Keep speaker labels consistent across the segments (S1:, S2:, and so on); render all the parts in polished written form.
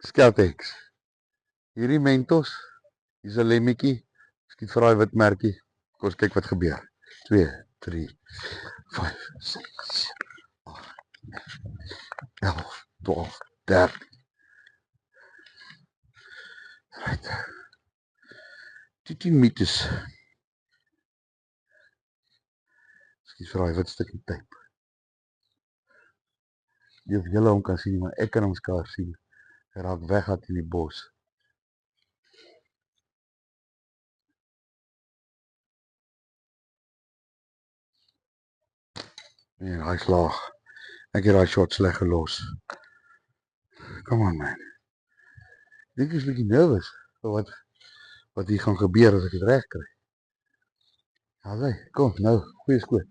S1: Skeltex. Hierdie Mentos, hier is 'n lemmetjie. Skiet vir daai wit merkie. Kom ons kyk wat gebeur. 2, 3, 5, 6, 7, 8, 9, 11, 12, 13. Right. 10 meters. Skiet vir daai wit stukkie tape. Jy of julle hom kan sien, maar ek kan hom skaars sien. Hy raak weggat in die bos. Nee, hy is laag. Ek het daai shot sleg gelos. Come on man. Ek is 'n bietjie nervous vir wat hier gaan gebeur as ek dit reg kry. Ja, kom nou, goeie skoot.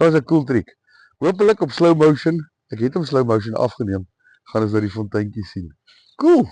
S1: Dat was 'n cool trick. Hoopelik op slow motion. Ek het hom slow motion afgeneem. Gaan ons nou die fonteintjie sien. Cool.